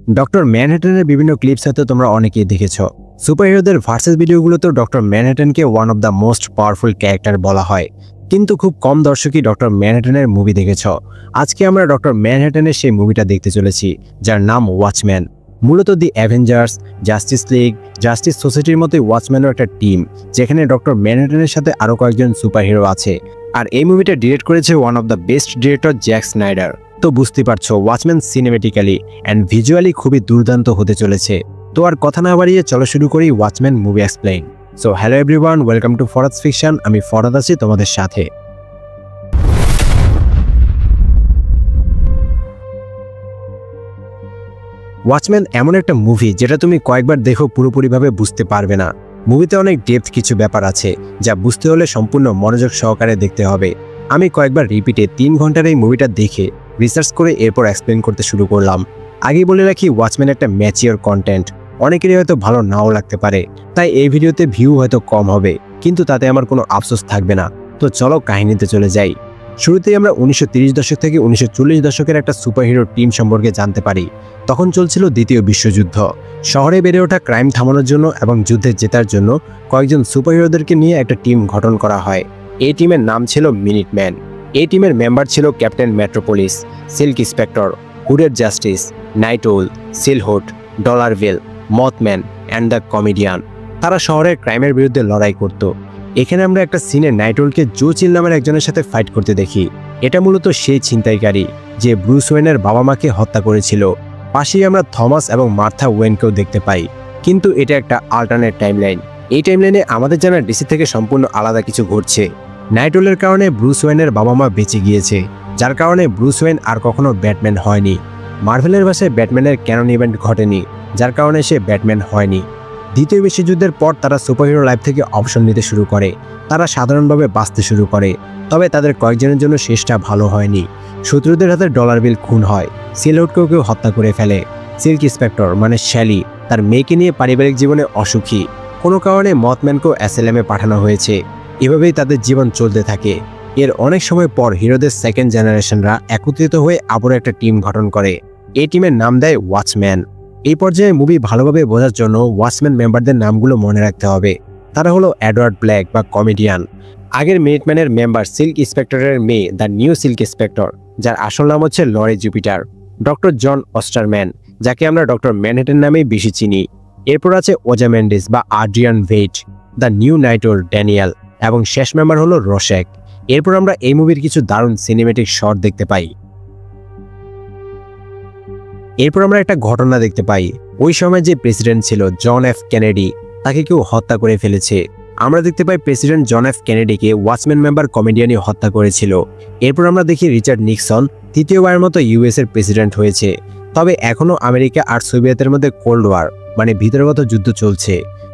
Doctor ম্যানহাটনের বিভিন্ন clips হয়তো তোমরা অনেকেই দেখেছ। সুপারহিরোদের ভার্সেস ভিডিওগুলোতেও ডক্টর ম্যানহাটনকে one of the most powerful character বলা হয়, কিন্তু খুব কম দর্শকই ডক্টর ম্যানহাটনের মুভি দেখেছ। আজকে আমরা ডক্টর ম্যানহাটনের সেই মুভিটা দেখতে চলেছি, যার নাম ওয়াচম্যান। মূলত দি অ্যাভেঞ্জার্স, জাস্টিস লিগ, জাস্টিস সোসাইটির মতোই ওয়াচম্যানও একটা টিম, যেখানে ডক্টর ম্যানহাটনের সাথে আরও কয়েকজন সুপারহিরো আছে। আর এই মুভিটা ডিরেক্ট করেছে one of the best director Zack Snyder. তো বুঝতে পারছো ওয়াচম্যান সিনেমেটিক্যালি অ্যান্ড ভিজুয়ালি খুবই দুর্দান্ত হতে চলেছে। তো আর কথা না বাড়িয়ে চলো শুরু করি Watchmen movie explain. So hello everyone, welcome to Farhad's fiction. আমি ফরাদ আছি তোমাদের সাথে। ওয়াচম্যান এমন একটা মুভি যেটা তুমি কয়েকবার দেখো পুরোপুরিভাবে বুঝতে পারবে না। মুভিতে অনেক ডেপথ কিছু ব্যাপার আছে যা বুঝতে হলে সম্পূর্ণ মনোযোগ সহকারে দেখতে হবে। আমি কয়েকবার রিপিটে 3 ঘন্টার এই মুভিটা দেখে রিসার্চ করে এরপর এক্সপ্লেন করতে শুরু করলাম। আগেই বলে রাখি, ওয়াচম্যান একটা ম্যাচিওর কন্টেন্ট, অনেকেরই হয়তো ভালো নাও লাগতে পারে, তাই এই ভিডিওতে ভিউ হয়তো কম হবে, কিন্তু তাতে আমার কোনো আফসোস থাকবে না। তো চলো কাহিনীতে চলে যাই। শুরুতেই আমরা 1930 দশক থেকে 1940 দশকের একটা সুপারহিরো টিম সম্পর্কে জানতে পারি। তখন চলছিল দ্বিতীয় বিশ্বযুদ্ধ। শহরে বেড়ে ওঠা ক্রাইম থামানোর জন্য এবং যুদ্ধে জেতার জন্য কয়েকজন সুপারহিরোদেরকে নিয়ে একটা টিম গঠন করা হয়। এই টিমের নাম ছিল মিনিটম্যান। এই টিমের মেম্বার ছিল ক্যাপ্টেন মেট্রোপলিস, সিল্ক ইন্সপেক্টর, হুডের Justice, Nite Owl, Silhouette, Dollar Bill, Mothman and the Comedian. তারা শহরের ক্রাইমের বিরুদ্ধে লড়াই করত। এখানে আমরা একটা সিনে নাইট ওলকে জো চিল নামের একজনের সাথে ফাইট করতে দেখি। এটা মূলত সেই ছিনতাইকারী যে ব্রুস ওয়েনের বাবা মাকে হত্যা করেছিল। পাশেই আমরা থমাস এবং মার্থা ওয়েনকেও দেখতে পাই, কিন্তু এটা একটা আল্টারনেট টাইমলাইন। এই টাইমলাইনে আমাদের জানা ডিসি থেকে সম্পূর্ণ আলাদা কিছু ঘটছে। নাইট ওলের কারণে ব্রুস ওয়েনের বাবা মা বেঁচে গিয়েছে, যার কারণে ব্রুস ওয়েন আর কখনো ব্যাটম্যান হয়নি। মার্ভেলের ভাষায় ব্যাটম্যানের ক্যানন ইভেন্ট ঘটেনি, যার কারণে সে ব্যাটম্যান হয়নি। দ্বিতীয় বিশ্বযুদ্ধের পর তারা সুপারহিরো লাইফ থেকে অবসর নিতে শুরু করে। তারা সাধারণভাবে বাঁচতে শুরু করে, তবে তাদের কয়েকজনের জন্য শেষটা ভালো হয়নি। শত্রুদের হাতে ডলারভিল খুন হয়, সিলহুডকেও কেউ হত্যা করে ফেলে। সিল্ক ইন্সপেক্টর মানে শ্যালি তার মেয়েকে নিয়ে পারিবারিক জীবনে অসুখী। কোনো কারণে মথম্যানকেও অ্যাসাইলামে পাঠানো হয়েছে। এভাবেই তাদের জীবন চলতে থাকে। এর অনেক সময় পর হিরোদের সেকেন্ড জেনারেশনরা একত্রিত হয়ে আবারও একটা টিম গঠন করে। এই টিমের নাম দেয় ওয়াচম্যান। এই পর্যায়ে মুভি ভালোভাবে বোঝার জন্য ওয়াচম্যান মেম্বারদের নামগুলো মনে রাখতে হবে। তারা হলো এডওয়ার্ড ব্ল্যাক বা কমেডিয়ান, আগের মিনিটম্যানের মেম্বার সিল্ক ইন্সপেক্টরের মেয়ে দ্য নিউ সিল্ক ইন্সপেক্টর, যার আসল নাম হচ্ছে লরি জুপিটার, ডক্টর জন অস্টারম্যান, যাকে আমরা ডক্টর ম্যানহাটন নামেই বেশি চিনি। এরপর আছে ওজামেন্ডিস বা আড্রিয়ান ভেইট, দ্য নিউ নাইট ওল ড্যানিয়েল, এবং শেষ মেম্বার হলো রোশেক। এরপর আমরা এই মুভির কিছু দারুণ সিনেমেটিক শট দেখতে পাই। এরপর আমরা একটা ঘটনা দেখতে পাই। ওই সময় যে প্রেসিডেন্ট ছিল জন এফ কেনেডি, তাকে কেউ হত্যা করে ফেলেছে। আমরা দেখতে পাই প্রেসিডেন্ট জন এফ কেনেডিকে ওয়াচম্যান মেম্বার কমেডিয়ানই হত্যা করেছিল। এরপর আমরা দেখি রিচার্ড নিক্সন তৃতীয়বারের মতো ইউএস এর প্রেসিডেন্ট হয়েছে। তবে এখনও আমেরিকা আর সোভিয়েতের মধ্যে কোল্ড ওয়ার মানে ভিতরগত যুদ্ধ চলছে।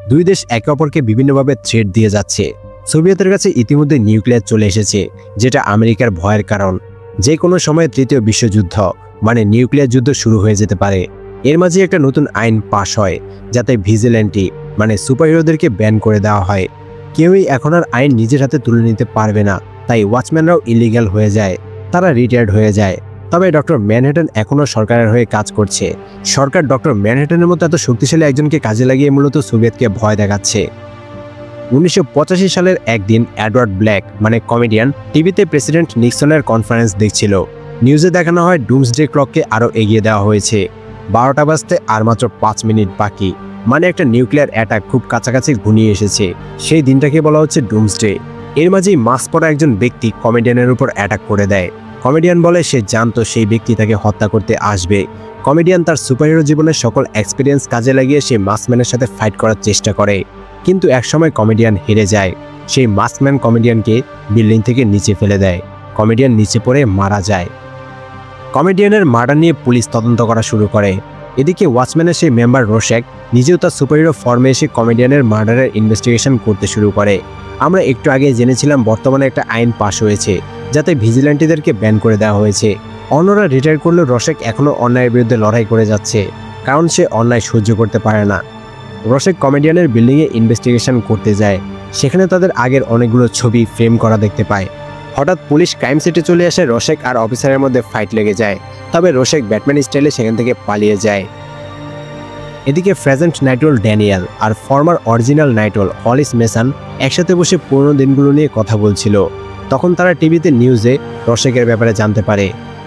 দুই দেশ একে অপরকে বিভিন্নভাবে থ্রেট দিয়ে যাচ্ছে। সোভিয়েতের কাছে ইতিমধ্যে নিউক্লিয়ার চলে এসেছে, যেটা আমেরিকার ভয়ের কারণ। যে কোনো সময় তৃতীয় বিশ্বযুদ্ধ মানে নিউক্লিয়ার যুদ্ধ শুরু হয়ে যেতে পারে। এর মাঝে একটা নতুন আইন পাশ হয়, যাতে ভিজিল্যান্টি মানে সুপারহিরোদেরকে ব্যান করে দেওয়া হয়। কেউই এখন আর আইন নিজের হাতে তুলে নিতে পারবে না, তাই ওয়াচম্যানরাও ইলিগ্যাল হয়ে যায়, তারা রিটায়ার্ড হয়ে যায়। তবে ডক্টর ম্যানহাটন এখনও সরকারের হয়ে কাজ করছে। সরকার ডক্টর ম্যানহাটনের মতো এত শক্তিশালী একজনকে কাজে লাগিয়ে মূলত সোভিয়েতকে ভয় দেখাচ্ছে। 1985 সালের একদিন এডওয়ার্ড ব্ল্যাক মানে কমেডিয়ান টিভিতে প্রেসিডেন্ট নিক্সনের কনফারেন্স দেখছিল। নিউজে দেখানো হয় ডুমসডে ক্লককে আরও এগিয়ে দেওয়া হয়েছে। 12টা বাজতে আর মাত্র 5 মিনিট বাকি, মানে একটা নিউক্লিয়ার অ্যাটাক খুব কাছাকাছি ঘনিয়ে এসেছে। সেই দিনটাকে বলা হচ্ছে ডুমসডে। এর মাঝেই মাস্ক পরা একজন ব্যক্তি কমেডিয়ানের উপর অ্যাটাক করে দেয়। কমেডিয়ান বলে সে জানতো সেই ব্যক্তি তাকে হত্যা করতে আসবে। কমেডিয়ান তার সুপারহিরো জীবনের সকল এক্সপিরিয়েন্স কাজে লাগিয়ে সেই মাস্কম্যানের সাথে ফাইট করার চেষ্টা করে, কিন্তু একসময় কমেডিয়ান হেরে যায়। সেই মাস্কম্যান কমেডিয়ানকে বিল্ডিং থেকে নিচে ফেলে দেয়। কমেডিয়ান নিচে পড়ে মারা যায়। কমেডিয়ানের মার্ডার নিয়ে পুলিশ তদন্ত করা শুরু করে। এদিকে ওয়াচম্যানের সেই মেম্বার রোশেক নিজেও তার সুপারহিরো ফর্মে এসে কমেডিয়ানের মার্ডারের ইনভেস্টিগেশন করতে শুরু করে। আমরা একটু আগে জেনেছিলাম বর্তমানে একটা আইন পাশ হয়েছে, যাতে ভিজিল্যান্টিদেরকে ব্যান করে দেওয়া হয়েছে। অন্যরা রিটায়ার করলেও রোশেক এখনও অন্যায়ের বিরুদ্ধে লড়াই করে যাচ্ছে, কারণ সে অন্যায় সহ্য করতে পারে না। রোশেক কমেডিয়ানের বিল্ডিংয়ে ইনভেস্টিগেশন করতে যায়। সেখানে তাদের আগের অনেকগুলো ছবি ফ্রেম করা দেখতে পায়। হঠাৎ পুলিশ ক্রাইম সিটে চলে আসে। রোশেক আর অফিসারের মধ্যে ফাইট লেগে যায়, তবে রোশেক ব্যাটম্যান স্টাইলে সেখান থেকে পালিয়ে যায়। এদিকে প্রেজেন্ট নাইট্রোল ড্যানিয়েল আর ফর্মার অরিজিনাল নাইট্রোল হলিস মেসান একসাথে বসে পুরনো দিনগুলো নিয়ে কথা বলছিল। তখন তারা টিভিতে নিউজে রশেকের ব্যাপারে জানতে পারে।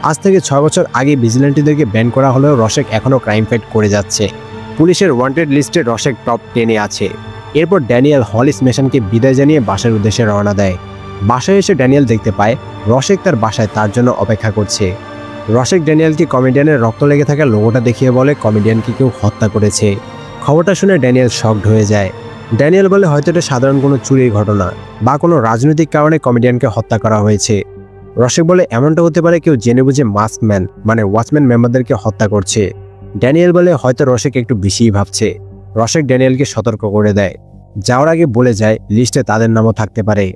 আজ থেকে 6 বছর আগে ভিজিল্যান্টিদেরকে ব্যান করা হলেও রশেক এখনও ক্রাইম ফাইট করে যাচ্ছে। পুলিশের ওয়ান্টেড লিস্টে রশেক টপ 10-এ আছে। এরপর ড্যানিয়েল হলিস মেসানকে বিদায় জানিয়ে বাসার উদ্দেশ্যে রওনা দেয়। বাসায় এসে ড্যানিয়েল দেখতে পায় রশেক তার বাসায় তার জন্য অপেক্ষা করছে। রশেক ড্যানিয়েলকে কমেডিয়ানের রক্ত লেগে থাকা লোগোটা দেখিয়ে বলে কমেডিয়ানকে কেউ হত্যা করেছে। খবরটা শুনে ড্যানিয়েল শকড হয়ে যায়। ড্যানিয়েল বলে হয়তো এটা সাধারণ কোনো চুরির ঘটনা বা কোনো রাজনৈতিক কারণে কমেডিয়ানকে হত্যা করা হয়েছে। রশেক বলে এমনটা হতে পারে কেউ জেনে বুঝে মাস্কম্যান মানে ওয়াচম্যান মেম্বারদেরকে হত্যা করছে। ড্যানিয়েল বলে হয়তো রশেক একটু বেশিই ভাবছে। রশেক ড্যানিয়েলকে সতর্ক করে দেয়। যাওয়ার আগে বলে যায় লিস্টে তাদের নামও থাকতে পারে।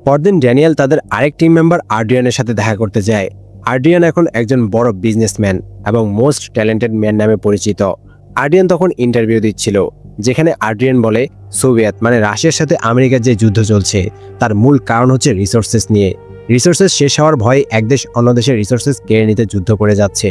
পরদিন ড্যানিয়েল তাদের আরেক টিম মেম্বার আর্ডিয়ানের সাথে দেখা করতে যায়। আর্ডিয়ান এখন একজন বড় বিজনেসম্যান এবং মোস্ট ট্যালেন্টেড ম্যান নামে পরিচিত। আর্ডিয়ান তখন ইন্টারভিউ দিচ্ছিল, যেখানে আর্ডিয়ান বলে সোভিয়েত মানে রাশিয়ার সাথে আমেরিকার যে যুদ্ধ চলছে তার মূল কারণ হচ্ছে রিসোর্সেস নিয়ে। রিসোর্সেস শেষ হওয়ার ভয়ে এক দেশ অন্য দেশের রিসোর্সেস কেড়ে নিতে যুদ্ধ করে যাচ্ছে।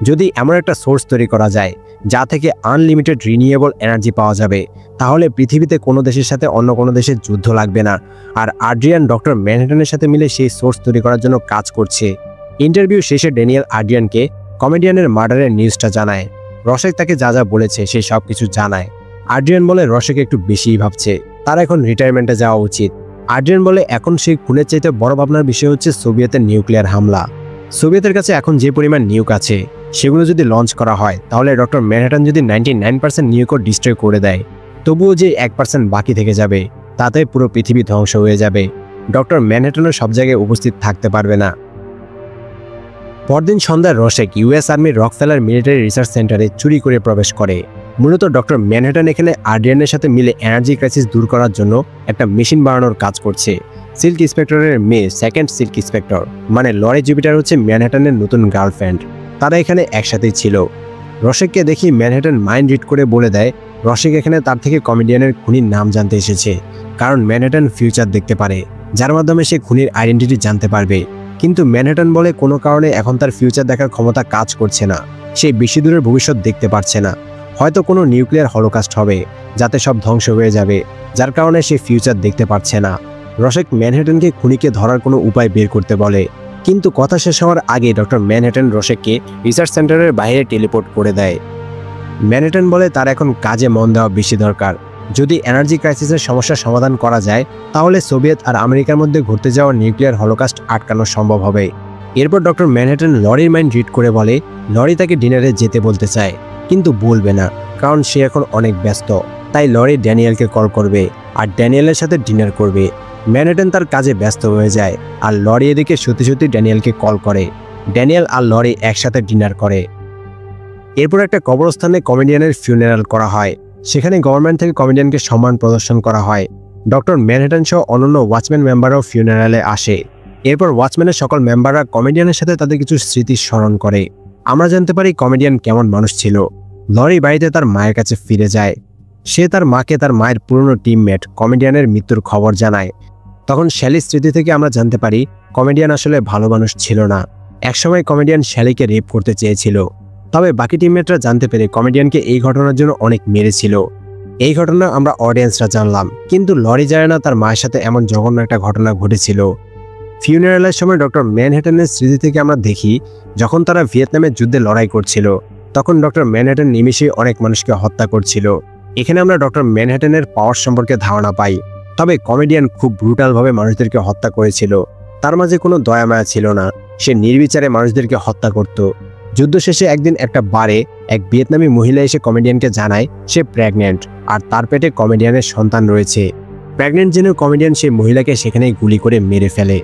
যদি এমন একটা সোর্স তৈরি করা যায় যা থেকে আনলিমিটেড রিনিউয়েবল এনার্জি পাওয়া যাবে, তাহলে পৃথিবীতে কোনো দেশের সাথে অন্য কোনো দেশের যুদ্ধ লাগবে না। আর আর্ডিয়ান ডক্টর ম্যানহাটনের সাথে মিলে সেই সোর্স তৈরি করার জন্য কাজ করছে। ইন্টারভিউ শেষে ড্যানিয়েল আর্ডিয়ানকে কমেডিয়ানের মার্ডারের নিউজটা জানায়। রশেক তাকে যা যা বলেছে সেই সব কিছু জানায়। আর্ডিয়ান বলে রশেক একটু বেশিই ভাবছে, তার এখন রিটায়ারমেন্টে যাওয়া উচিত। আর্ডিয়ান বলে এখন সেই খুনের চাইতে বড় ভাবনার বিষয় হচ্ছে সোভিয়েতের নিউক্লিয়ার হামলা। সোভিয়েতের কাছে এখন যে পরিমাণ নিউক আছে সেগুলো যদি লঞ্চ করা হয়, তাহলে ডক্টর ম্যানহাটন যদি 99% নিউকও ডিস্ট্রয় করে দেয়, তবুও যে 1% বাকি থেকে যাবে তাতে পুরো পৃথিবী ধ্বংস হয়ে যাবে। ডক্টর ম্যানহাটনও সব জায়গায় উপস্থিত থাকতে পারবে না। পরদিন সন্ধ্যায় রশেক ইউএস আর্মির রকফেলার মিলিটারি রিসার্চ সেন্টারে চুরি করে প্রবেশ করে। মূলত ডক্টর ম্যানহাটন এখানে আর্ডিয়ানের সাথে মিলে এনার্জি ক্রাইসিস দূর করার জন্য একটা মেশিন বানানোর কাজ করছে। সিল্ক ইন্সপেক্টরের মেয়ে সেকেন্ড সিল্ক ইন্সপেক্টর মানে লরি জুপিটার হচ্ছে ম্যানহাটনের নতুন গার্লফ্রেন্ড। তারা এখানে একসাথেই ছিল। রশেককে দেখি ম্যানহাটন মাইন্ড রিড করে বলে দেয় রশেক এখানে তার থেকে কমেডিয়ানের খুনির নাম জানতে এসেছে, কারণ ম্যানহাটন ফিউচার দেখতে পারে, যার মাধ্যমে সে খুনির আইডেন্টিটি জানতে পারবে। কিন্তু ম্যানহাটন বলে কোনো কারণে এখন তার ফিউচার দেখার ক্ষমতা কাজ করছে না। সে বেশি দূরের ভবিষ্যৎ দেখতে পারছে না। হয়তো কোনো নিউক্লিয়ার হলোকাস্ট হবে যাতে সব ধ্বংস হয়ে যাবে, যার কারণে সে ফিউচার দেখতে পারছে না। রশেক ম্যানহাটনকে খুনিকে ধরার কোনো উপায় বের করতে বলে, কিন্তু কথা শেষ হওয়ার আগে ডক্টর ম্যানহাটন রশেককে রিসার্চ সেন্টারের বাইরে টেলিপোর্ট করে দেয়। ম্যানহাটন বলে তার এখন কাজে মন দেওয়া বেশি দরকার। যদি এনার্জি ক্রাইসিসের সমস্যার সমাধান করা যায়, তাহলে সোভিয়েত আর আমেরিকার মধ্যে ঘটতে যাওয়া নিউক্লিয়ার হলোকাস্ট আটকানো সম্ভব হবে। এরপর ডক্টর ম্যানহাটন লরির মাইন্ড রিড করে বলে লরি তাকে ডিনারে যেতে বলতে চায়, কিন্তু বলবে না, কারণ সে এখন অনেক ব্যস্ত। তাই লরি ড্যানিয়েলকে কল করবে আর ড্যানিয়েলের সাথে ডিনার করবে। ম্যানহাটন তার কাজে ব্যস্ত হয়ে যায় আর লরি এদিকে সত্যি সত্যি ড্যানিয়েলকে কল করে। ড্যানিয়েল আর লরি একসাথে ডিনার করে। এরপর একটা কবরস্থানে কমেডিয়ানের ফিউনারাল করা হয়। সেখানে গভর্নমেন্ট থেকে কমেডিয়ানকে সম্মান প্রদর্শন করা হয়। ডক্টর ম্যানহাটন সহ অন্যান্য ওয়াচম্যান মেম্বারও ফিউনারালে আসে। এরপর ওয়াচম্যানের সকল মেম্বাররা কমেডিয়ানের সাথে তাদের কিছু স্মৃতি স্মরণ করে। আমরা জানতে পারি কমেডিয়ান কেমন মানুষ ছিল। লরি বাড়িতে তার মায়ের কাছে ফিরে যায়। সে তার মাকে তার মায়ের পুরনো টিমমেট কমেডিয়ানের মৃত্যুর খবর জানায়। তখন শ্যালির স্মৃতি থেকে আমরা জানতে পারি কমেডিয়ান আসলে ভালো মানুষ ছিল না। একসময় কমেডিয়ান শ্যালিকে রেপ করতে চেয়েছিল, তবে বাকি টিমমেটরা জানতে পেরে কমেডিয়ানকে এই ঘটনার জন্য অনেক মেরেছিল। এই ঘটনা আমরা অডিয়েন্সরা জানলাম, কিন্তু লরি জানে না তার মায়ের সাথে এমন জঘন্য একটা ঘটনা ঘটেছিল। ফিউনারালের সময় ডক্টর ম্যানহাটনের স্মৃতি থেকে আমরা দেখি যখন তারা ভিয়েতনামের যুদ্ধে লড়াই করছিল, তখন ডক্টর ম্যানহাটন নিমিষেই অনেক মানুষকে হত্যা করছিল। এখানে আমরা ডক্টর ম্যানহাটনের পাওয়ার সম্পর্কে ধারণা পাই। তবে কমেডিয়ান খুব ব্রুটালভাবে মানুষদেরকে হত্যা করেছিল। তার মাঝে কোনো দয়া মায়া ছিল না। সে নির্বিচারে মানুষদেরকে হত্যা করত। যুদ্ধ শেষে একদিন একটা বারে এক ভিয়েতনামি মহিলা এসে কমেডিয়ানকে জানায় সে প্রেগন্যান্ট আর তার পেটে কমেডিয়ানের সন্তান রয়েছে। প্রেগন্যান্ট জেনে কমেডিয়ান সেই মহিলাকে সেখানেই গুলি করে মেরে ফেলে।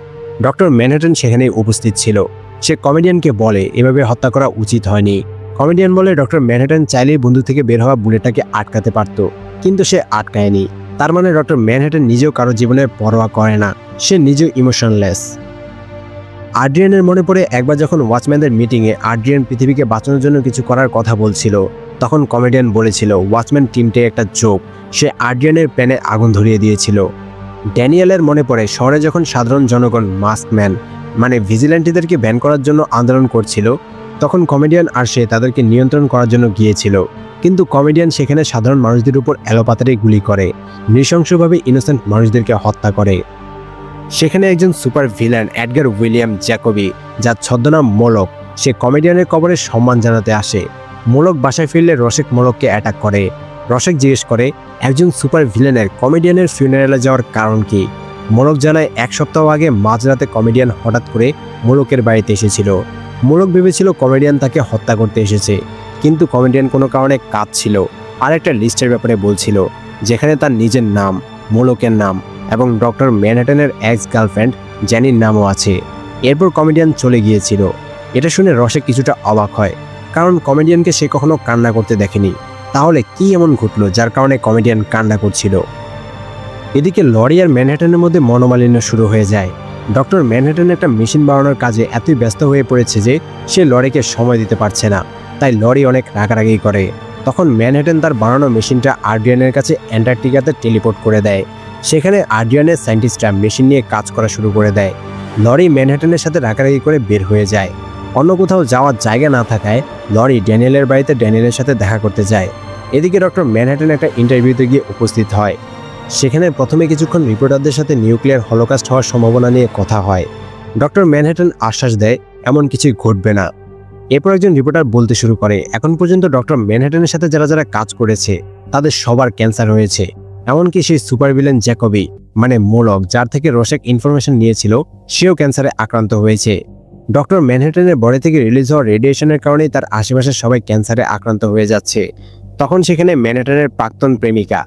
ডক্টর ম্যানহাটন সেখানেই উপস্থিত ছিল। সে কমেডিয়ানকে বলে এভাবে হত্যা করা উচিত হয়নি। কমেডিয়ান বলে ডক্টর ম্যানহাটন চাইলেই বন্ধু থেকে বের হওয়া বুলেটটাকে আটকাতে পারত, কিন্তু সে আটকায়নি। তার মানে ডক্টর ম্যানহাটন নিজেও কারো জীবনের পরোয়া করে না। সে নিজেও ইমোশনলেস। আর্ডিয়ানের মনে পড়ে একবার যখন ওয়াচম্যানদের মিটিংয়ে আর্ডিয়ান পৃথিবীকে বাঁচানোর জন্য কিছু করার কথা বলছিল, তখন কমেডিয়ান বলেছিল ওয়াচম্যান টিমটাই একটা জোক। সে আর্ডিয়ানের প্ল্যানে আগুন ধরিয়ে দিয়েছিল। ড্যানিয়েলের মনে পড়ে শহরে যখন সাধারণ জনগণ মাস্কম্যান মানে ভিজিল্যান্টিদেরকে ব্যান করার জন্য আন্দোলন করছিল, তখন কমেডিয়ান আর সে তাদেরকে নিয়ন্ত্রণ করার জন্য গিয়েছিল। কিন্তু কমেডিয়ান সেখানে সাধারণ মানুষদের উপর এলোপাতাড়ি গুলি করে, নৃশংসভাবে ইনোসেন্ট মানুষদেরকে হত্যা করে। সেখানে একজন super villain Edgar William Jacoby, যার ছদ্মনাম মোলক, সে কমেডিয়ানের কবরে সম্মান জানাতে আসে। মোলক বাসায় ফিরলে রসেক মোলককে অ্যাটাক করে। রসেক জিজ্ঞেস করে একজন সুপার ভিলেনের কমেডিয়ানের ফিউনারেলে যাওয়ার কারণ কি। মোলক জানায় 1 সপ্তাহ আগে মাঝরাতে কমেডিয়ান হঠাৎ করে মোলকের বাড়িতে এসেছিল। মোলক ভেবেছিল কমেডিয়ান তাকে হত্যা করতে এসেছে, কিন্তু কমেডিয়ান কোনো কারণে কাঁদছিল আর একটা লিস্টের ব্যাপারে বলছিল, যেখানে তার নিজের নাম, মোলকের নাম এবং ডক্টর ম্যানহাটনের এক্স গার্লফ্রেন্ড জ্যানির নামও আছে। এরপর কমেডিয়ান চলে গিয়েছিল। এটা শুনে রসেক কিছুটা অবাক হয়, কারণ কমেডিয়ানকে সে কখনো কান্না করতে দেখেনি। তাহলে কি এমন ঘটলো যার কারণে কমেডিয়ান কান্না করছিল? এদিকে লরি আর ম্যানহাটনের মধ্যে মনোমালিন্য শুরু হয়ে যায়। ডক্টর ম্যানহাটন একটা মেশিন বানানোর কাজে এতই ব্যস্ত হয়ে পড়েছে যে সে লরিকে সময় দিতে পারছে না, তাই লরি অনেক রাগারাগি করে। তখন ম্যানহাটন তার বানানো মেশিনটা আর্ডিয়ানের কাছে অ্যান্টার্কটিকাতে টেলিপোর্ট করে দেয়। সেখানে আর্ডিয়ানের সায়েন্টিস্টরা মেশিন নিয়ে কাজ করা শুরু করে দেয়। লরি ম্যানহাটনের সাথে রাগারাগি করে বের হয়ে যায়। অন্য কোথাও যাওয়ার জায়গা না থাকায় লরি ড্যানিয়েলের বাড়িতে ড্যানিয়েলের সাথে দেখা করতে যায়। এদিকে ডক্টর ম্যানহাটন একটা ইন্টারভিউতে গিয়ে উপস্থিত হয়। সেখানে প্রথমে কিছুক্ষণ রিপোর্টারদের সাথে নিউক্লিয়ার হলোকাস্ট হওয়ার সম্ভাবনা নিয়ে কথা হয়। ডক্টর ম্যানহাটন আশ্বাস দেয় এমন কিছুই ঘটবে না। এরপর একজন রিপোর্টার বলতে শুরু করে এখন পর্যন্ত ডক্টর ম্যানহাটনের সাথে যারা যারা কাজ করেছে তাদের সবার ক্যান্সার হয়েছে, এমনকি সেই সুপার ভিলেন জ্যাকবি মানে মোলক, যার থেকে রসেক ইনফরমেশন নিয়েছিল, সেও ক্যান্সারে আক্রান্ত হয়েছে। ডক্টর ম্যানহাটনের বডি থেকে রিলিজ হওয়া রেডিয়েশনের কারণেই তার আশেপাশের সবাই ক্যান্সারে আক্রান্ত হয়ে যাচ্ছে। তখন সেখানে ম্যানহাটনের প্রাক্তন প্রেমিকা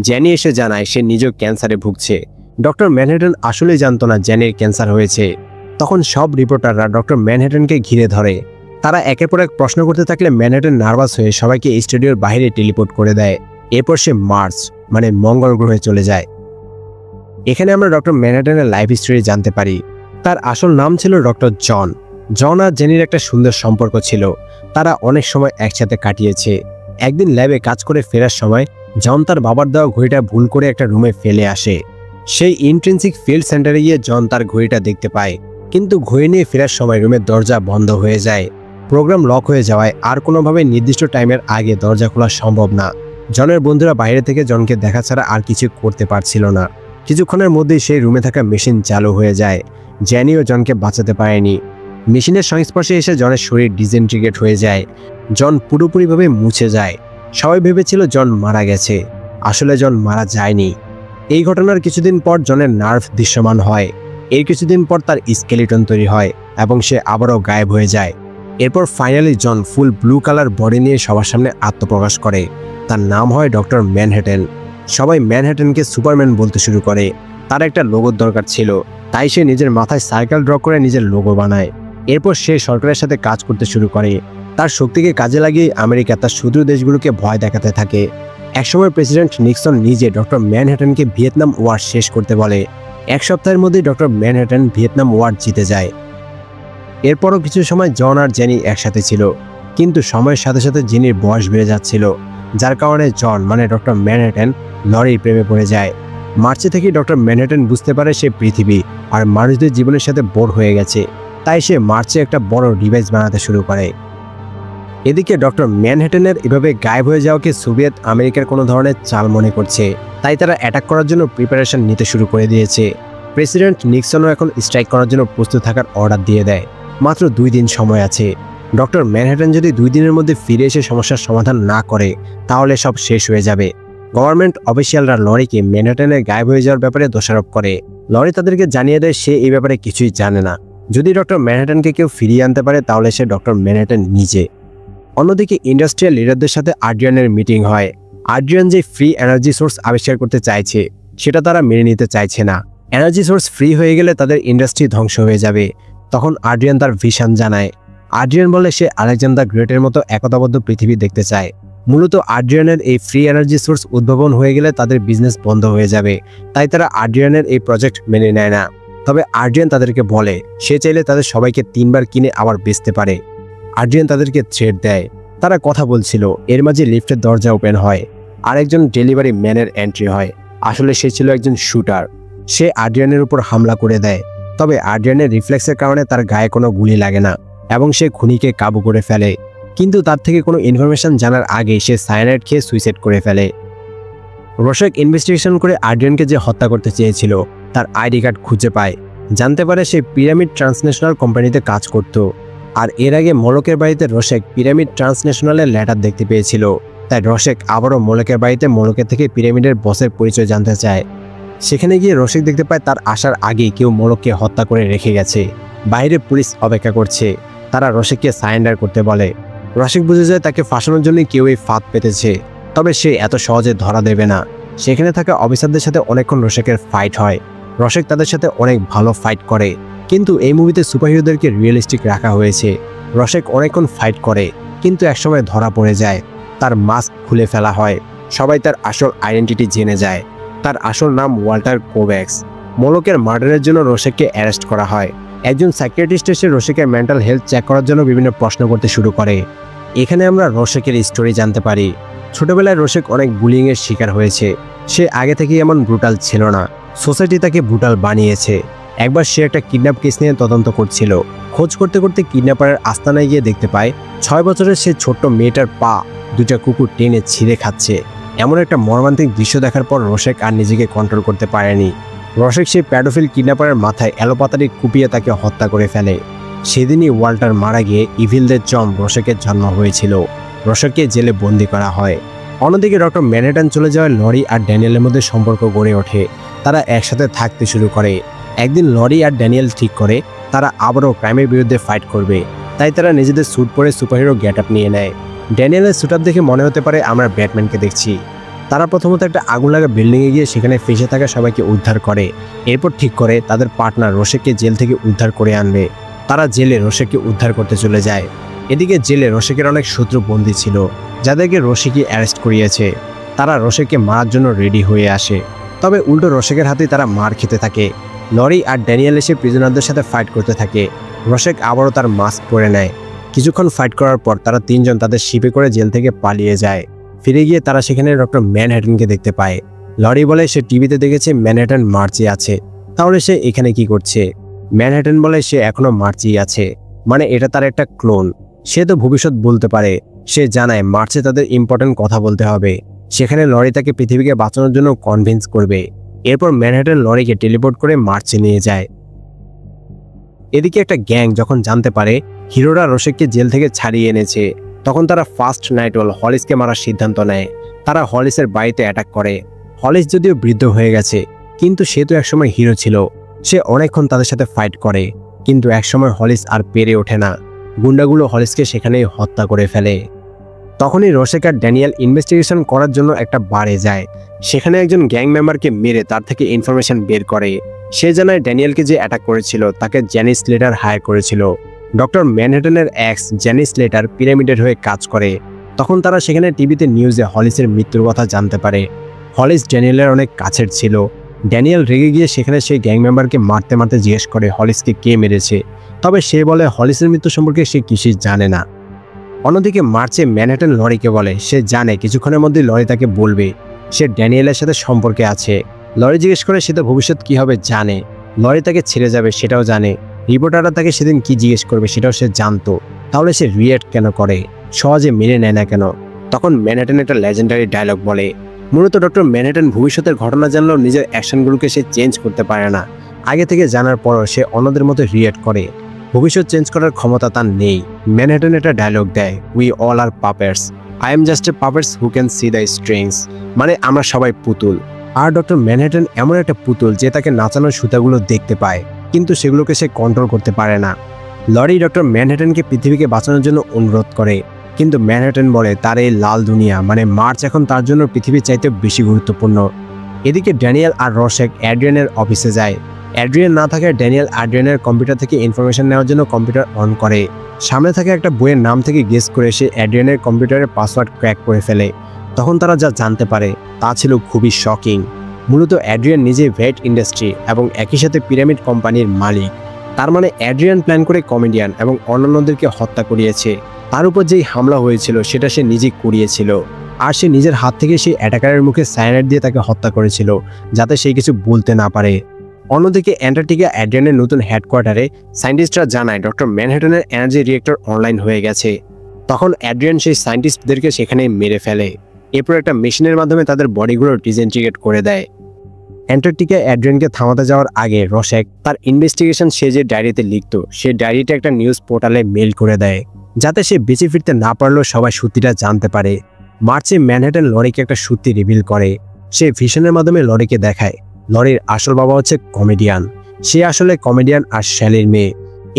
জ্যানি এসে জানায় সে নিজেও ক্যান্সারে ভুগছে। ডক্টর ম্যানহাটন আসলেই জানতো না জ্যানির ক্যান্সার হয়েছে। তখন সব রিপোর্টাররা ডক্টর ম্যানহাটনকে ঘিরে ধরে। তারা একের পর এক প্রশ্ন করতে থাকলে ম্যানহাটন নার্ভাস হয়ে সবাইকে স্টুডিওর বাইরে টেলিপোর্ট করে দেয়। এরপর সে মার্স মানে মঙ্গল গ্রহে চলে যায়। এখানে আমরা ডক্টর ম্যানহাটনের লাইফ স্টোরি জানতে পারি। তার আসল নাম ছিল ডক্টর জন। জন আর জেনির একটা সুন্দর সম্পর্ক ছিল, তারা অনেক সময় একসাথে কাটিয়েছে। একদিন ল্যাবে কাজ করে ফেরার সময় জন তার বাবার দেওয়া ঘড়িটা ভুল করে একটা রুমে ফেলে আসে। সেই ইন্ট্রিনসিক ফিল্ড সেন্টারে গিয়ে জন তার ঘড়িটা দেখতে পায়, কিন্তু ঘড়ি নিয়ে ফেরার সময় রুমের দরজা বন্ধ হয়ে যায়। প্রোগ্রাম লক হয়ে যাওয়ায় আর কোনোভাবে নির্দিষ্ট টাইমের আগে দরজা খোলা সম্ভব না। জনের বন্ধুরা বাইরে থেকে জনকে দেখা ছাড়া আর কিছু করতে পারছিল না। কিছুক্ষণের মধ্যেই সেই রুমে থাকা মেশিন চালু হয়ে যায়। জ্যানিও জনকে বাঁচাতে পারেনি। মেশিনের সংস্পর্শে এসে জনের শরীর ডিসইন্টিগ্রেট হয়ে যায়। জন পুরোপুরিভাবে মুছে যায়। সবাই ভেবেছিল জন মারা গেছে, আসলে জন মারা যায়নি। এই ঘটনার কিছুদিন পর জনের নার্ভ দৃশ্যমান হয়। এর কিছুদিন পর তার স্কেলিটন তৈরি হয় এবং সে আবারও গায়েব হয়ে যায়। এরপর ফাইনালি জন ফুল ব্লু কালার বডি নিয়ে সবার সামনে আত্মপ্রকাশ করে। তার নাম হয় ডক্টর ম্যানহাটন। সবাই ম্যানহাটনকে সুপারম্যান বলতে শুরু করে। তার একটা লোগোর দরকার ছিল, তাই সে নিজের মাথায় সার্কেল ড্র করে নিজের লোগো বানায়। এরপর সে সরকারের সাথে কাজ করতে শুরু করে। তার শক্তিকে কাজে লাগিয়ে আমেরিকা তার শত্রু দেশগুলোকে ভয় দেখাতে থাকে। একসময় প্রেসিডেন্ট নিক্সন নিজে ডক্টর ম্যানহাটনকে ভিয়েতনাম ওয়ার শেষ করতে বলে। 1 সপ্তাহের মধ্যেই ডক্টর ম্যানহাটন ভিয়েতনাম ওয়ার জিতে যায়। এরপরও কিছু সময় জন আর জেনি একসাথে ছিল, কিন্তু সময়ের সাথে সাথে জেনির বয়স বেড়ে যাচ্ছিল, যার কারণে জন মানে ডক্টর ম্যানহাটন লরির প্রেমে পড়ে যায়। মার্চে থেকে ডক্টর ম্যানহাটন বুঝতে পারে সে পৃথিবী আর মানুষদের জীবনের সাথে বোর হয়ে গেছে, তাই সে মার্চে একটা বড় ডিভাইস বানাতে শুরু করে। এদিকে ডক্টর ম্যানহাটনের এভাবে গায়েব হয়ে যাওয়াকে সোভিয়েত আমেরিকার কোনো ধরনের চাল মনে করছে, তাই তারা অ্যাটাক করার জন্য প্রিপারেশন নিতে শুরু করে দিয়েছে। প্রেসিডেন্ট নিক্সনও এখন স্ট্রাইক করার জন্য প্রস্তুত থাকার অর্ডার দিয়ে দেয়। মাত্র 2 দিন সময় আছে। ডক্টর ম্যানহাটন যদি 2 দিনের মধ্যে ফিরে এসে সমস্যার সমাধান না করে তাহলে সব শেষ হয়ে যাবে। গভর্নমেন্ট অফিসিয়ালরা লরিকে ম্যানহাটনের গায়েব হয়ে যাওয়ার ব্যাপারে দোষারোপ করে। লরি তাদেরকে জানিয়ে দেয় সে এই ব্যাপারে কিছুই জানে না। যদি ডক্টর ম্যানহাটনকে কেউ ফিরিয়ে আনতে পারে তাহলে সে ডক্টর ম্যানহাটন নিজে। অন্যদিকে ইন্ডাস্ট্রিয়াল লিডারদের সাথে আর্ডিয়ানের মিটিং হয়। আর্ডিয়ান যে ফ্রি এনার্জি সোর্স আবিষ্কার করতে চাইছে সেটা তারা মেনে নিতে চাইছে না। এনার্জি সোর্স ফ্রি হয়ে গেলে তাদের ইন্ডাস্ট্রি ধ্বংস হয়ে যাবে। তখন আর্ডিয়ান তার ভিশন জানায়। আর্ডিয়ান বলে সে আলেকজান্ডার গ্রেটের মতো একতাবদ্ধ পৃথিবী দেখতে চায়। মূলত আর্ডিয়ানের এই ফ্রি এনার্জি সোর্স উদ্ভাবন হয়ে গেলে তাদের বিজনেস বন্ধ হয়ে যাবে, তাই তারা আর্ডিয়ানের এই প্রজেক্ট মেনে নেয় না। তবে আর্ডিয়ান তাদেরকে বলে সে চাইলে তাদের সবাইকে 3 বার কিনে আবার বেচতে পারে। আর্ডিয়ান তাদেরকে থ্রেট দেয়। তারা কথা বলছিল, এর মাঝে লিফটের দরজা ওপেন হয়। আরেকজন ডেলিভারি ম্যানের এন্ট্রি হয়। আসলে সে ছিল একজন শুটার। সে আর্ডিয়ানের উপর হামলা করে দেয়। তবে আর্ডিয়ানের রিফ্লেক্সের কারণে তার গায়ে কোনো গুলি লাগে না এবং সে খুনিকে কাবু করে ফেলে। কিন্তু তার থেকে কোনো ইনফরমেশন জানার আগে সে সায়ানাইড খেয়ে সুইসাইড করে ফেলে। রোশেক ইনভেস্টিগেশন করে আড্রিয়ানকে যে হত্যা করতে চেয়েছিল তার আইডি কার্ড খুঁজে পায়, জানতে পারে সে পিরামিড ট্রান্সন্যাশনাল কোম্পানিতে কাজ করত। আর এর আগে মোলকের বাড়িতে রোশেক পিরামিড ট্রান্সন্যাশনালের লেটার দেখতে পেয়েছিল, তাই রোশেক আবারও মোলকের বাড়িতে মোলকের থেকে পিরামিডের বসের পরিচয় জানতে চায়। সেখানে গিয়ে রোশেক দেখতে পায় তার আসার আগেই কেউ মোলককে হত্যা করে রেখে গেছে। বাইরে পুলিশ অপেক্ষা করছে, তারা রোশেককে সারেন্ডার করতে বলে। রোশেক বুঝে যায় তাকে ফাঁসানোর জন্য কেউ এই ফাঁদ পেতেছে, তবে সে এত সহজে ধরা দেবে না। সেখানে থাকা অফিসারদের সাথে অনেকক্ষণ রোশেকের ফাইট হয়। রোশেক তাদের সাথে অনেক ভালো ফাইট করে, কিন্তু এই মুভিতে সুপারহিরোদেরকে রিয়েলিস্টিক রাখা হয়েছে। রোশেক অনেকক্ষণ ফাইট করে, কিন্তু একসময় ধরা পড়ে যায়। তার মাস্ক খুলে ফেলা হয়, সবাই তার আসল আইডেন্টিটি জেনে যায়। তার আসল নাম ওয়াল্টার কোভ্যাক্স। মোলকের মার্ডারের জন্য রোশেককে অ্যারেস্ট করা হয়। একজন সাইকিয়াট্রিস্ট এসে রোশেকের মেন্টাল হেলথ চেক করার জন্য বিভিন্ন প্রশ্ন করতে শুরু করে। এখানে আমরা রোশেকের স্টোরি জানতে পারি। ছোটবেলায় রোশেক অনেক বুলিংয়ের শিকার হয়েছে। সে আগে থেকেই এমন ব্রুটাল ছিল না, সোসাইটি তাকে ব্রুটাল বানিয়েছে। একবার সে একটা কিডন্যাপ কেস নিয়ে তদন্ত করছিল। খোঁজ করতে করতে কিডন্যাপারের আস্তানায় গিয়ে দেখতে পায় 6 বছরের সে ছোট্ট মেয়েটার পা 2টা কুকুর টেনে ছিঁড়ে খাচ্ছে। এমন একটা মর্মান্তিক দৃশ্য দেখার পর রোশেক আর নিজেকে কন্ট্রোল করতে পারেনি। রোশেক সেই প্যাডোফিল কিডন্যাপারের মাথায় এলোপাতাড়ি কুপিয়ে তাকে হত্যা করে ফেলে। সেদিনই ওয়াল্টার মারা গিয়ে ইভিলদের জম রোশেকের জন্ম হয়েছিল। রোশেককে জেলে বন্দি করা হয়। অন্যদিকে ডক্টর ম্যানহাটন চলে যাওয়ায় লরি আর ড্যানিয়েলের মধ্যে সম্পর্ক গড়ে ওঠে। তারা একসাথে থাকতে শুরু করে। একদিন লরি আর ড্যানিয়েল ঠিক করে তারা আবারও ক্রাইমের বিরুদ্ধে ফাইট করবে, তাই তারা নিজেদের স্যুট পরে সুপারহিরো গেট আপ নিয়ে নেয়। ড্যানিয়েলের স্যুট আপ দেখে মনে হতে পারে আমরা ব্যাটম্যানকে দেখছি। তারা প্রথমত একটা আগুন লাগা বিল্ডিংয়ে গিয়ে সেখানে ফেসে থাকা সবাইকে উদ্ধার করে। এরপর ঠিক করে তাদের পার্টনার রোশেককে জেল থেকে উদ্ধার করে আনবে। তারা জেলে রোশেককে উদ্ধার করতে চলে যায়। এদিকে জেলে রোশেকের অনেক শত্রু বন্দী ছিল, যাদেরকে রোশেকই অ্যারেস্ট করিয়েছে। তারা রোশেককে মারার জন্য রেডি হয়ে আসে, তবে উল্টো রোশেকের হাতে তারা মার খেতে থাকে। লরি আর ড্যানিয়েল এসে প্রিজনারদের সাথে ফাইট করতে থাকে। রোশেক আবারও তার মাস্ক পরে নেয়। কিছুক্ষণ ফাইট করার পর তারা 3 জন তাদের শিপে করে জেল থেকে পালিয়ে যায়। ফিরে গিয়ে তারা সেখানে ডক্টর ম্যানহাটনকে দেখতে পায়। লরি বলে সে টিভিতে দেখেছে ম্যানহাটন মার্চে আছে, তাহলে সে এখানে কি করছে? ম্যানহাটন বলে সে এখনো মার্চেই আছে, মানে এটা তার একটা ক্লোন। সে তো ভবিষ্যৎ বলতে পারে। সে জানায় মার্চে তাদের ইম্পর্টেন্ট কথা বলতে হবে। সেখানে লরি তাকে পৃথিবীকে বাঁচানোর জন্য কনভিন্স করবে। এরপর ম্যানহাটন লরিকে টেলিপোর্ট করে মার্চে নিয়ে যায়। এদিকে একটা গ্যাং যখন জানতে পারে হিরোরা রোশেককে জেল থেকে ছাড়িয়ে এনেছে, তখন তারা ফার্স্ট নাইটওয়াল হলিসকে মারার সিদ্ধান্ত নেয়। তারা হলিসের বাড়িতে অ্যাটাক করে। হলিস যদিও বৃদ্ধ হয়ে গেছে, কিন্তু সে তো একসময় হিরো ছিল। সে অনেকক্ষণ তাদের সাথে ফাইট করে, কিন্তু একসময় হলিস আর পেরে ওঠে না। গুন্ডাগুলো হলিসকে সেখানেই হত্যা করে ফেলে। তখনই রোশেক আর ড্যানিয়েল ইনভেস্টিগেশন করার জন্য একটা বারে যায়। সেখানে একজন গ্যাং মেম্বারকে মেরে তার থেকে ইনফরমেশন বের করে। সে জানায় ড্যানিয়েলকে যে অ্যাটাক করেছিল তাকে জ্যানি স্লেটার হায়ার করেছিল। ডক্টর ম্যানহাটনের এক্স জ্যানি স্লেটার পিরামিডের হয়ে কাজ করে। তখন তারা সেখানে টিভিতে নিউজে হলিসের মৃত্যুর কথা জানতে পারে। হলিস ড্যানিয়েলের অনেক কাছের ছিল। ড্যানিয়েল রেগে গিয়ে সেখানে সেই গ্যাং মেম্বারকে মারতে মারতে জিজ্ঞেস করে হলিসকে কে মেরেছে, তবে সে বলে হলিসের মৃত্যু সম্পর্কে সে কিছুই জানে না। অন্যদিকে মার্চে ম্যানহাটন লরিকে বলে সে জানে কিছুক্ষণের মধ্যে লরি তাকে বলবে সে ড্যানিয়েলের সাথে সম্পর্কে আছে। লরি জিজ্ঞেস করে সে তো ভবিষ্যৎ কি হবে জানে। লরি তাকে ছেড়ে যাবে সেটাও জানে। রিপোর্টাররা তাকে সেদিন কি জিজ্ঞেস করবে সেটাও সে জানতো। তাহলে সে রিয়েক্ট কেন করে, সহজে মেনে নেয় না কেন? তখন ম্যানহাটন একটা লেজেন্ডারি ডায়লগ বলে। মূলত ডক্টর ম্যানহাটন ভবিষ্যতের ঘটনা জানলেও নিজের অ্যাকশনগুলোকে সে চেঞ্জ করতে পারে না। আগে থেকে জানার পরও সে অন্যদের মতো রিয়েক্ট করে। ভবিষ্যৎ চেঞ্জ করার ক্ষমতা তার নেই। ম্যানহাটন একটা ডায়লগ দেয়, we all are puppets, I am just a puppets who can see the strings, মানে আমরা সবাই পুতুল। আর ডক্টর ম্যানহাটন এমন একটা পুতুল যে তাকে নাচানোর সুতাগুলো দেখতে পায়, কিন্তু সেগুলোকে সে কন্ট্রোল করতে পারে না। লরি ডক্টর ম্যানহাটনকে পৃথিবীকে বাঁচানোর জন্য অনুরোধ করে, কিন্তু ম্যানহাটন বলে তার এই লাল দুনিয়া মানে মার্চ এখন তার জন্য পৃথিবীর চাইতে বেশি গুরুত্বপূর্ণ। এদিকে ড্যানিয়েল আর রোশেক অ্যাড্রিয়ানের অফিসে যায়। অ্যাড্রিয়ান না থাকায় ড্যানিয়েল অ্যাড্রিয়ানের কম্পিউটার থেকে ইনফরমেশন নেওয়ার জন্য কম্পিউটার অন করে। সামনে থাকা একটা বইয়ের নাম থেকে গেস করে সে অ্যাড্রিয়ানের কম্পিউটারের পাসওয়ার্ড ক্র্যাক করে ফেলে। তখন তারা যা জানতে পারে তা ছিল খুবই শকিং। মূলত অ্যাড্রিয়ান নিজে ভেট ইন্ডাস্ট্রি এবং একই সাথে পিরামিড কোম্পানির মালিক। তার মানে অ্যাড্রিয়ান প্ল্যান করে কমেডিয়ান এবং অন্যান্যদেরকে হত্যা করিয়েছে। তার উপর যেই হামলা হয়েছিল সেটা সে নিজে করিয়েছিল। আর সে নিজের হাত থেকে সেই অ্যাটাকারের মুখে সায়ানাইড দিয়ে তাকে হত্যা করেছিল, যাতে সে কিছু বলতে না পারে। অন্যদিকে অ্যান্টার্কটিকা অ্যাড্রিয়ানের নতুন হেডকোয়ার্টারে সায়েন্টিস্টরা জানায় ডক্টর ম্যানহাটনের এনার্জি রিয়েক্টর অনলাইন হয়ে গেছে। তখন অ্যাড্রিয়ান সেই সায়েন্টিস্টদেরকে সেখানে মেরে ফেলে। এরপর একটা মেশিনের মাধ্যমে তাদের বডিগুলো ডিসইন্টিগ্রেট করে দেয়। অ্যান্টার্কটিকায় অ্যাড্রিয়ানকে থামাতে যাওয়ার আগে রসেক তার ইনভেস্টিগেশন সে যে ডায়েরিতে লিখত সেই ডায়েরিটা একটা নিউজ পোর্টালে মেল করে দেয়, যাতে সে বেঁচে ফিরতে না পারলেও সবাই সত্যিটা জানতে পারে। মার্চে ম্যানহাটন লরিকে একটা সত্যি রিভিল করে। সে ভিশনের মাধ্যমে লরিকে দেখায় লরির আসল বাবা হচ্ছে কমেডিয়ান। সে আসলে কমেডিয়ান আর শ্যালির মেয়ে।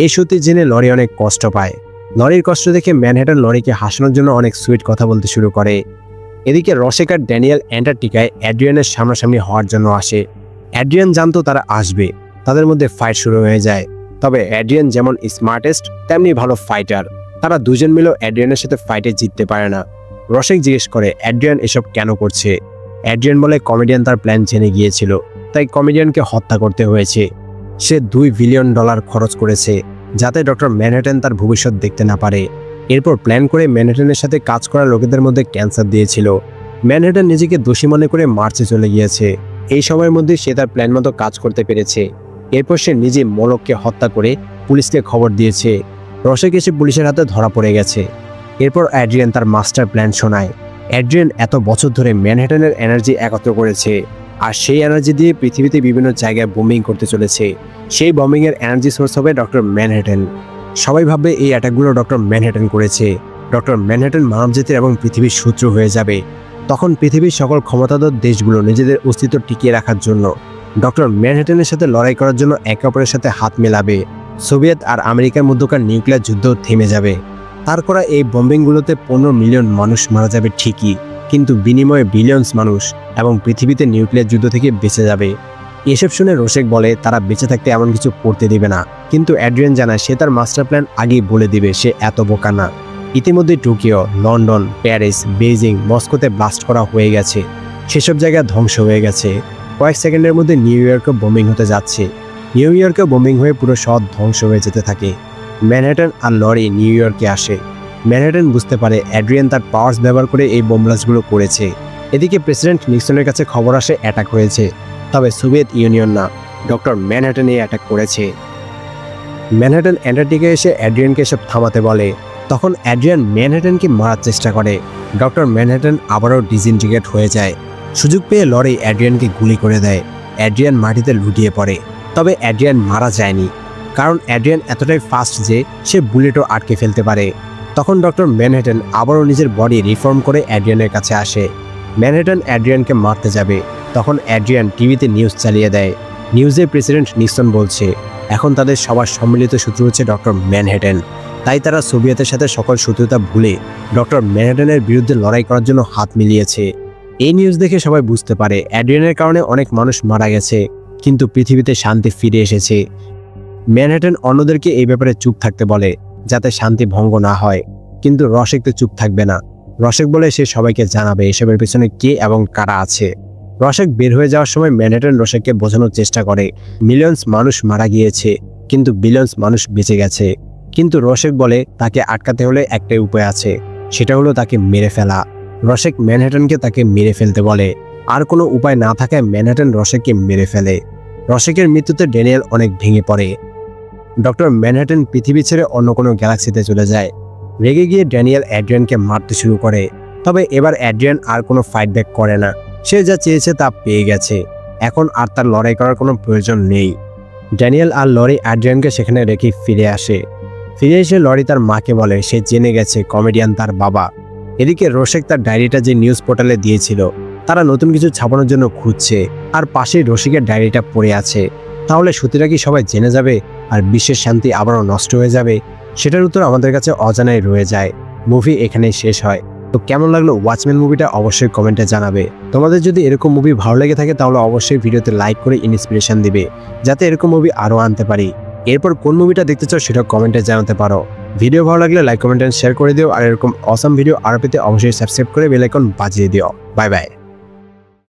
এই সত্যি জেনে লরি অনেক কষ্ট পায়। লরির কষ্ট দেখে ম্যানহাটন লরিকে হাসানোর জন্য অনেক সুইট কথা বলতে শুরু করে। এদিকে রসেক আর ড্যানিয়েল অ্যান্টার্কটিকায় অ্যাড্রিয়ানের সামনাসামনি হওয়ার জন্য আসে। অ্যাড্রিয়ান জানতো তারা আসবে, তাদের মধ্যে ফাইট শুরু হয়ে যায়। তবে অ্যাড্রিয়ান যেমন স্মার্টেস্ট তেমনি ভালো ফাইটার। তারা দুজন মিলেও অ্যাড্রিয়ানের সাথে ফাইটে জিততে পারে না। রসেক জিজ্ঞেস করে অ্যাড্রিয়ান এসব কেন করছে। অ্যাড্রিয়ান বলে কমেডিয়ান তার প্ল্যান জেনে গিয়েছিল, তাই কমেডিয়ানকে হত্যা করতে হয়েছে। সে $2 বিলিয়ন খরচ করেছে যাতে ডক্টর ম্যানহাটন তার ভবিষ্যৎ দেখতে না পারে। এরপর প্ল্যান করে ম্যানহাটনের সাথে কাজ করা লোকেদের মধ্যে ক্যান্সার দিয়েছিল। ম্যানহাটন নিজেকে দোষী মনে করে মার্চে চলে গিয়েছে। এই সময়ের মধ্যে সে তার প্ল্যান মতো কাজ করতে পেরেছে। এরপর সে নিজে মোলককে হত্যা করে পুলিশকে খবর দিয়েছে। রসেক এসে পুলিশের হাতে ধরা পড়ে গেছে। এরপর অ্যাড্রিয়ান তার মাস্টার প্ল্যান শোনায়। অ্যাড্রিয়ান এত বছর ধরে ম্যানহাটনের এনার্জি একত্র করেছে, আর সেই এনার্জি দিয়ে পৃথিবীতে বিভিন্ন জায়গায় বোম্বিং করতে চলেছে। সেই বোম্বিংয়ের এনার্জি সোর্স হবে ডক্টর ম্যানহাটন। সবাই ভাববে এই অ্যাটাকগুলো ডক্টর ম্যানহাটন করেছে। ডক্টর ম্যানহাটন মানবজাতির এবং পৃথিবীর শত্রু হয়ে যাবে। তখন পৃথিবীর সকল ক্ষমতাধর দেশগুলো নিজেদের অস্তিত্ব টিকিয়ে রাখার জন্য ডক্টর ম্যানহাটনের সাথে লড়াই করার জন্য একে অপরের সাথে হাত মেলাবে। সোভিয়েত আর আমেরিকার মধ্যকার নিউক্লিয়ার যুদ্ধ থেমে যাবে। তার করা এই বম্বিংগুলোতে 15 মিলিয়ন মানুষ মারা যাবে ঠিকই, কিন্তু বিনিময়ে বিলিয়ন্স মানুষ এবং পৃথিবীতে নিউক্লিয়ার যুদ্ধ থেকে বেঁচে যাবে। এসব শুনে রসেক বলে তারা বেঁচে থাকতে এমন কিছু করতে দিবে না, কিন্তু অ্যাড্রিয়ান জানায় সে তার মাস্টার প্ল্যান আগেই বলে দিবে, সে এত বোকা না। ইতিমধ্যে টোকিও, লন্ডন, প্যারিস, বেইজিং, মস্কোতে ব্লাস্ট করা হয়ে গেছে। সেসব জায়গা ধ্বংস হয়ে গেছে। কয়েক সেকেন্ডের মধ্যে নিউ ইয়র্কে বোম্বিং হতে যাচ্ছে। নিউ ইয়র্কে বোম্বিং হয়ে পুরো শহর ধ্বংস হয়ে যেতে থাকে। ম্যানহাটন আর লরি নিউ ইয়র্কে আসে। ম্যানহাটন বুঝতে পারে অ্যাড্রিয়ান তার পাওয়ার্স ব্যবহার করে এই বোমব্লাস্টগুলো করেছে। এদিকে প্রেসিডেন্ট নিক্সনের কাছে খবর আসে অ্যাটাক হয়েছে, তবে সোভিয়েত ইউনিয়ন না, ডক্টর ম্যানহাটন এই অ্যাটাক করেছে। ম্যানহাটন অ্যান্টার্কটিকায় এসে অ্যাড্রিয়ানকে এসব থামাতে বলে। তখন অ্যাড্রিয়ান ম্যানহাটনকে মারার চেষ্টা করে। ডক্টর ম্যানহাটন আবারও ডিসইন্টিগ্রেট হয়ে যায়। সুযোগ পেয়ে লরি অ্যাড্রিয়ানকে গুলি করে দেয়। অ্যাড্রিয়ান মাটিতে লুটিয়ে পড়ে। তবে অ্যাড্রিয়ান মারা যায়নি, কারণ অ্যাড্রিয়ান এতটাই ফাস্ট যে সে বুলেটও আটকে ফেলতে পারে। তখন ডক্টর ম্যানহাটন আবারও নিজের বডি রিফর্ম করে অ্যাড্রিয়ানের কাছে আসে। ম্যানহাটন অ্যাড্রিয়ানকে মারতে যাবে, তখন অ্যাড্রিয়ান টিভিতে নিউজ চালিয়ে দেয়। নিউজে প্রেসিডেন্ট নিক্সন বলছে এখন তাদের সবার সম্মিলিত শত্রু হচ্ছে ডক্টর ম্যানহাটন। তাই তারা সোভিয়েতের সাথে সকল শত্রুতা ভুলে ডক্টর ম্যানহাটনের বিরুদ্ধে লড়াই করার জন্য হাত মিলিয়েছে। এই নিউজ দেখে সবাই বুঝতে পারে অ্যাড্রিয়ানের কারণে অনেক মানুষ মারা গেছে, কিন্তু পৃথিবীতে শান্তি ফিরে এসেছে। ম্যানহাটন অন্যদেরকে এই ব্যাপারে চুপ থাকতে বলে, যাতে শান্তি ভঙ্গ না হয়, কিন্তু রসেক তো চুপ থাকবে না। রসেক বলে সে সবাইকে জানাবে এসবের পেছনে কে এবং কারা আছে। রসেক বের হয়ে যাওয়ার সময় ম্যানহাটন রসেককে বোঝানোর চেষ্টা করে মিলিয়ন্স মানুষ মারা গিয়েছে, কিন্তু বিলিয়ন্স মানুষ বেঁচে গেছে। কিন্তু রসেক বলে তাকে আটকাতে হলে একটাই উপায় আছে, সেটা হলো তাকে মেরে ফেলা। রসেক ম্যানহাটনকে তাকে মেরে ফেলতে বলে। আর কোনো উপায় না থাকায় ম্যানহাটন রসেককে মেরে ফেলে। রসেকের মৃত্যুতে ড্যানিয়েল অনেক ভেঙে পড়ে। ডক্টর ম্যানহাটন পৃথিবী ছেড়ে অন্য কোনো গ্যালাক্সিতে চলে যায়। রেগে গিয়ে ড্যানিয়েল অ্যাড্রিয়ানকে মারতে শুরু করে। তবে এবার অ্যাড্রিয়ান আর কোনো ফাইট ব্যাক করে না। সে যা চেয়েছে তা পেয়ে গেছে। এখন আর তার লড়াই করার কোনো প্রয়োজন নেই। ড্যানিয়েল আর লরি অ্যাড্রিয়ানকে সেখানে রেখে ফিরে আসে। ফিরে এসে লরি তার মাকে বলে সে জেনে গেছে কমেডিয়ান তার বাবা। এদিকে রসেক তার ডায়েরিটা যে নিউজ পোর্টালে দিয়েছিল তারা নতুন কিছু ছাপানোর জন্য খুঁজছে, আর পাশেই রসিকের ডায়েরিটা পড়ে আছে। তাহলে সত্যিটা কি সবাই জেনে যাবে আর বিশ্বের শান্তি আবারও নষ্ট হয়ে যাবে? সেটার উত্তর আমাদের কাছে অজানাই রয়ে যায়। মুভি এখানেই শেষ হয়। তো কেমন লাগলো ওয়াচম্যান মুভিটা অবশ্যই কমেন্টে জানাবে। তোমাদের যদি এরকম মুভি ভালো লেগে থাকে তাহলে অবশ্যই ভিডিওতে লাইক করে ইন্সপিরেশন দিবে, যাতে এরকম মুভি আরও আনতে পারি। এরপর কোন মুভিটা দেখতে চাও সেটা কমেন্টে জানাতে পারো। ভিডিও ভালো লাগলে লাইক কমেন্ট এন্ড শেয়ার করে দিও। আর এরকম অসাম ভিডিও আরও পেতে অবশ্যই সাবস্ক্রাইব করে বেল আইকন বাজিয়ে দিও। Bye bye.